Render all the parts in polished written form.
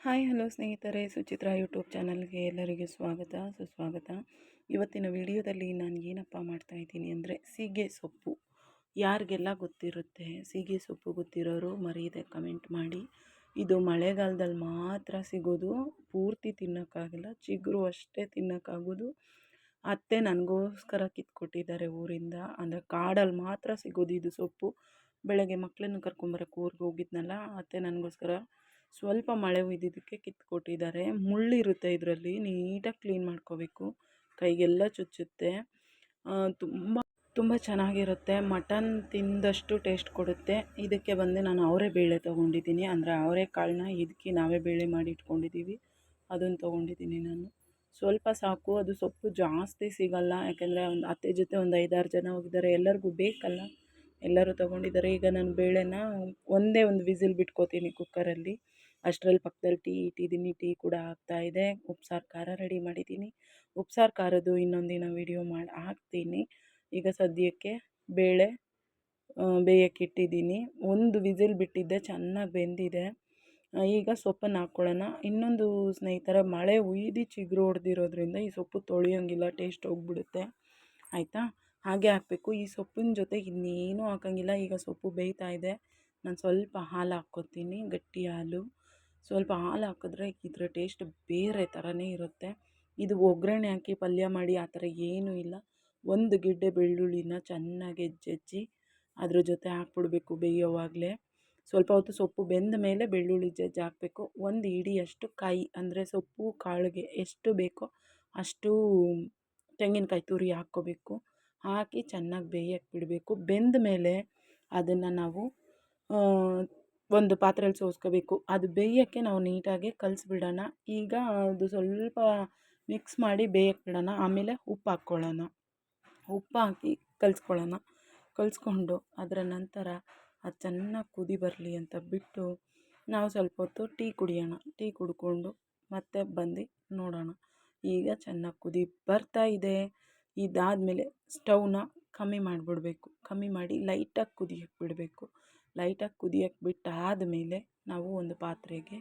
Hi hello ಸ್ನೇಹಿತರೆ, Suchitra YouTube ಚಾನಲ್ಗೆ ಎಲ್ಲರಿಗೂ ಸ್ವಾಗತ ಸುಸ್ವಾಗತ. ಇವತ್ತಿನ ವಿಡಿಯೋದಲ್ಲಿ ನಾನು ಏನಪ್ಪ ಮಾಡ್ತಾಯಿದ್ದೀನಿ ಅಂದರೆ ಸೀಗೆ ಸೊಪ್ಪು. ಯಾರಿಗೆಲ್ಲ ಗೊತ್ತಿರುತ್ತೆ ಸೀಗೆ ಸೊಪ್ಪು ಗೊತ್ತಿರೋರು ಮರೀದೆ ಕಮೆಂಟ್ ಮಾಡಿ. ಇದು ಮಳೆಗಾಲದಲ್ಲಿ ಮಾತ್ರ ಸಿಗೋದು, ಪೂರ್ತಿ ತಿನ್ನೋಕ್ಕಾಗಲ್ಲ, ಚಿಗುರು ಅಷ್ಟೇ ತಿನ್ನೋಕ್ಕಾಗೋದು. ಅತ್ತೆ ನನಗೋಸ್ಕರ ಕಿತ್ಕೊಟ್ಟಿದ್ದಾರೆ ಊರಿಂದ, ಅಂದರೆ ಕಾಡಲ್ಲಿ ಮಾತ್ರ ಸಿಗೋದು ಇದು ಸೊಪ್ಪು. ಬೆಳಗ್ಗೆ ಮಕ್ಕಳನ್ನು ಕರ್ಕೊಂಬರೋಕ್ಕೆ ಊರಿಗೆ ಹೋಗಿದ್ನಲ್ಲ, ಅತ್ತೆ ನನಗೋಸ್ಕರ ಸ್ವಲ್ಪ ಮಳೆ ಹುಯ್ದಿದ್ದಕ್ಕೆ ಕಿತ್ಕೊಟ್ಟಿದ್ದಾರೆ. ಮುಳ್ಳಿರುತ್ತೆ ಇದರಲ್ಲಿ, ನೀಟಾಗಿ ಕ್ಲೀನ್ ಮಾಡ್ಕೋಬೇಕು, ಕೈಗೆಲ್ಲ ಚುಚ್ಚುತ್ತೆ. ತುಂಬ ತುಂಬ ಚೆನ್ನಾಗಿರುತ್ತೆ. ಮಟನ್ ತಿಂದಷ್ಟು ಟೇಸ್ಟ್ ಕೊಡುತ್ತೆ. ಇದಕ್ಕೆ ಬಂದು ನಾನು ಅವರೆಬೇಳೆ ತೊಗೊಂಡಿದ್ದೀನಿ, ಅಂದರೆ ಅವರೆಕಾಳನ್ನ ಇದಕ್ಕೆ ನಾವೇ ಬೇಳೆ ಮಾಡಿ ಇಟ್ಕೊಂಡಿದ್ದೀವಿ, ಅದನ್ನು ತೊಗೊಂಡಿದ್ದೀನಿ ನಾನು. ಸ್ವಲ್ಪ ಸಾಕು, ಅದು ಸೊಪ್ಪು ಜಾಸ್ತಿ ಸಿಗಲ್ಲ, ಯಾಕೆಂದರೆ ಒಂದು ಅತ್ತೆ ಜೊತೆ ಒಂದು 5-6 ಜನ ಹೋಗಿದ್ದಾರೆ, ಎಲ್ಲರಿಗೂ ಬೇಕಲ್ಲ, ಎಲ್ಲರೂ ತೊಗೊಂಡಿದ್ದಾರೆ. ಈಗ ನಾನು ಬೇಳೆನ ಒಂದೇ ಒಂದು ವಿಸಿಲ್ ಬಿಟ್ಕೋತೀನಿ ಕುಕ್ಕರಲ್ಲಿ. ಅಷ್ಟರಲ್ಲಿ ಪಕ್ಕದಲ್ಲಿ ಟೀ ಇಟ್ಟಿದ್ದೀನಿ, ಟೀ ಕೂಡ ಆಗ್ತಾಯಿದೆ. ಉಪ್ಸಾರು ಖಾರ ರೆಡಿ ಮಾಡಿದ್ದೀನಿ. ಉಪ್ಸಾರು ಖಾರದ್ದು ಇನ್ನೊಂದಿನ ವೀಡಿಯೋ ಹಾಕ್ತೀನಿ. ಈಗ ಸದ್ಯಕ್ಕೆ ಬೇಳೆ ಬೇಯಕ್ಕೆ ಇಟ್ಟಿದ್ದೀನಿ. ಒಂದು ವಿಸಿಲ್ ಬಿಟ್ಟಿದ್ದೆ, ಚೆನ್ನಾಗಿ ಬೆಂದಿದೆ. ಈಗ ಸೊಪ್ಪನ್ನು ಹಾಕ್ಕೊಳ್ಳೋಣ. ಇನ್ನೊಂದು ಸ್ನೇಹಿತರ, ಮಳೆ ಹುಯ್ದು ಚಿಗುರು ಹೊಡೆದಿರೋದ್ರಿಂದ ಈ ಸೊಪ್ಪು ತೊಳೆಯೋಂಗಿಲ್ಲ, ಟೇಸ್ಟ್ ಹೋಗ್ಬಿಡುತ್ತೆ, ಆಯಿತಾ? ಹಾಗೆ ಹಾಕಬೇಕು. ಈ ಸೊಪ್ಪಿನ ಜೊತೆ ಇನ್ನೇನು ಹಾಕೋಂಗಿಲ್ಲ. ಈಗ ಸೊಪ್ಪು ಬೇಯ್ತಾ ಇದೆ, ನಾನು ಸ್ವಲ್ಪ ಹಾಲು ಹಾಕ್ಕೊತೀನಿ, ಗಟ್ಟಿ ಹಾಲು. ಸ್ವಲ್ಪ ಹಾಲು ಹಾಕಿದ್ರೆ ಇದರ ಟೇಸ್ಟ್ ಬೇರೆ ಥರನೇ ಇರುತ್ತೆ. ಇದು ಒಗ್ಗರಣೆ ಹಾಕಿ ಪಲ್ಯ ಮಾಡಿ ಆ ಥರ ಏನೂ ಇಲ್ಲ. ಒಂದು ಗೆಡ್ಡೆ ಬೆಳ್ಳುಳ್ಳಿನ ಚೆನ್ನಾಗಿ ಜಜ್ಜಿ ಅದ್ರ ಜೊತೆ ಹಾಕ್ಬಿಡ್ಬೇಕು ಬೇಯೋವಾಗಲೇ. ಸ್ವಲ್ಪ ಹೊತ್ತು ಸೊಪ್ಪು ಬೆಂದ ಮೇಲೆ ಬೆಳ್ಳುಳ್ಳಿ ಜಜ್ಜಿ ಹಾಕಬೇಕು. ಒಂದು ಹಿಡಿಯಷ್ಟು ಕಾಯಿ, ಅಂದರೆ ಸೊಪ್ಪು ಕಾಳಿಗೆ ಎಷ್ಟು ಬೇಕೋ ಅಷ್ಟು ತೆಂಗಿನಕಾಯಿ ತುರಿ ಹಾಕ್ಕೋಬೇಕು. ಹಾಕಿ ಚೆನ್ನಾಗಿ ಬೇಯಕ್ಕೆ ಬಿಡಬೇಕು. ಬೆಂದ ಮೇಲೆ ಅದನ್ನು ನಾವು ಒಂದು ಪಾತ್ರೆಯಲ್ಲಿ ಸೋಸ್ಕೋಬೇಕು. ಅದು ಬೇಯೋಕ್ಕೆ ನಾವು ನೀಟಾಗಿ ಕಲಿಸ್ಬಿಡೋಣ. ಈಗ ಅದು ಸ್ವಲ್ಪ ಮಿಕ್ಸ್ ಮಾಡಿ ಬೇಯಕ್ಕೆ ಬಿಡೋಣ. ಆಮೇಲೆ ಉಪ್ಪು ಹಾಕ್ಕೊಳ್ಳೋಣ. ಉಪ್ಪು ಹಾಕಿ ಕಲಿಸ್ಕೊಂಡು ಅದರ ನಂತರ ಅದು ಚೆನ್ನಾಗಿ ಕುದಿ ಬರಲಿ ಅಂತ ಬಿಟ್ಟು ನಾವು ಸ್ವಲ್ಪ ಹೊತ್ತು ಟೀ ಕುಡಿಯೋಣ. ಟೀ ಕುಡ್ಕೊಂಡು ಮತ್ತೆ ಬಂದು ನೋಡೋಣ. ಈಗ ಚೆನ್ನಾಗಿ ಕುದಿ ಬರ್ತಾ ಇದೆ. ಇದಾದಮೇಲೆ ಸ್ಟವ್ನ ಕಮ್ಮಿ ಮಾಡಿಬಿಡ್ಬೇಕು. ಕಮ್ಮಿ ಮಾಡಿ ಲೈಟಾಗಿ ಕುದಿಯಕ್ಕೆ ಬಿಡಬೇಕು. ಲೈಟಾಗಿ ಕುದಿಯಕ್ಕೆ ಬಿಟ್ಟಾದಮೇಲೆ ನಾವು ಒಂದು ಪಾತ್ರೆಗೆ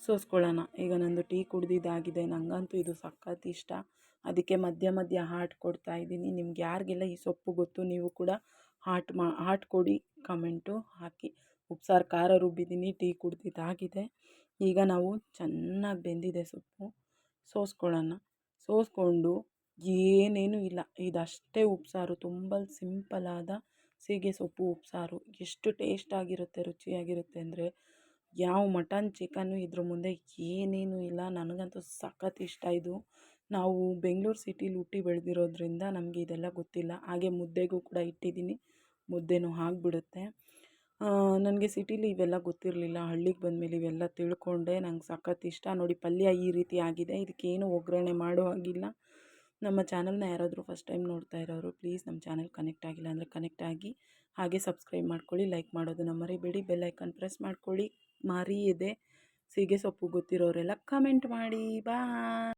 ಸೋಸ್ಕೊಳ್ಳೋಣ. ಈಗ ನಂದು ಟೀ ಕುಡಿದಿದ್ದಾಗಿದೆ. ನನಗಂತೂ ಇದು ಸಖತ್ ಇಷ್ಟ, ಅದಕ್ಕೆ ಮಧ್ಯ ಮಧ್ಯ ಹಾರ್ಟ್ ಕೊಡ್ತಾಯಿದ್ದೀನಿ. ನಿಮ್ಗೆ ಯಾರಿಗೆಲ್ಲ ಈ ಸೊಪ್ಪು ಗೊತ್ತು ನೀವು ಕೂಡ ಹಾರ್ಟ್ ಕೊಡಿ, ಕಮೆಂಟು ಹಾಕಿ. ಉಪ್ಸಾರು ಖಾರ ರುಬ್ಬಿದ್ದೀನಿ, ಟೀ ಕುಡಿದಿದ್ದಾಗಿದೆ. ಈಗ ನಾವು ಚೆನ್ನಾಗಿ ಬೆಂದಿದೆ ಸೊಪ್ಪು, ಸೋಸ್ಕೊಳ್ಳೋಣ. ಸೋಸ್ಕೊಂಡು ಏನೇನೂ ಇಲ್ಲ, ಇದಷ್ಟೇ ಉಪ್ಸಾರು. ತುಂಬ ಸಿಂಪಲಾದ ಸೀಗೆ ಸೊಪ್ಪು ಉಪ್ಸಾರು. ಎಷ್ಟು ಟೇಸ್ಟಾಗಿರುತ್ತೆ, ರುಚಿಯಾಗಿರುತ್ತೆ ಅಂದರೆ ಯಾವ ಮಟನ್ ಚಿಕನ್ನು ಇದ್ರ ಮುಂದೆ ಏನೇನೂ ಇಲ್ಲ. ನನಗಂತೂ ಸಖತ್ ಇಷ್ಟ ಇದು. ನಾವು ಬೆಂಗಳೂರು ಸಿಟಿಲಿ ಹುಟ್ಟಿ ಬೆಳೆದಿರೋದ್ರಿಂದ ನಮಗೆ ಇದೆಲ್ಲ ಗೊತ್ತಿಲ್ಲ. ಹಾಗೆ ಮುದ್ದೆಗೂ ಕೂಡ ಇಟ್ಟಿದ್ದೀನಿ, ಮುದ್ದೆನೂ ಆಗಿಬಿಡುತ್ತೆ. ನನಗೆ ಸಿಟೀಲಿ ಇವೆಲ್ಲ ಗೊತ್ತಿರಲಿಲ್ಲ. ಹಳ್ಳಿಗೆ ಬಂದಮೇಲೆ ಇವೆಲ್ಲ ತಿಳ್ಕೊಂಡೆ. ನಂಗೆ ಸಖತ್ ಇಷ್ಟ. ನೋಡಿ, ಪಲ್ಯ ಈ ರೀತಿ ಆಗಿದೆ. ಇದಕ್ಕೇನು ಒಗ್ಗರಣೆ ಮಾಡೋ ಹಾಗಿಲ್ಲ. ನಮ್ಮ ಚಾನಲ್ನ ಯಾರಾದರೂ ಫಸ್ಟ್ ಟೈಮ್ ನೋಡ್ತಾ ಇರೋರು ಪ್ಲೀಸ್ ನಮ್ಮ ಚಾನಲ್ ಕನೆಕ್ಟ್ ಆಗಿಲ್ಲ ಅಂದರೆ ಕನೆಕ್ಟ್ ಆಗಿ, ಹಾಗೆ ಸಬ್ಸ್ಕ್ರೈಬ್ ಮಾಡ್ಕೊಳ್ಳಿ, ಲೈಕ್ ಮಾಡೋದನ್ನು ಮರಿಬೇಡಿ, ಬೆಲ್ ಐಕಾನ್ ಪ್ರೆಸ್ ಮಾಡ್ಕೊಳ್ಳಿ. ಮರೀದೆ ಸೀಗೆ ಸೊಪ್ಪು ಗೊತ್ತಿರೋರೆಲ್ಲ ಕಮೆಂಟ್ ಮಾಡಿ. ಬಾಯ್.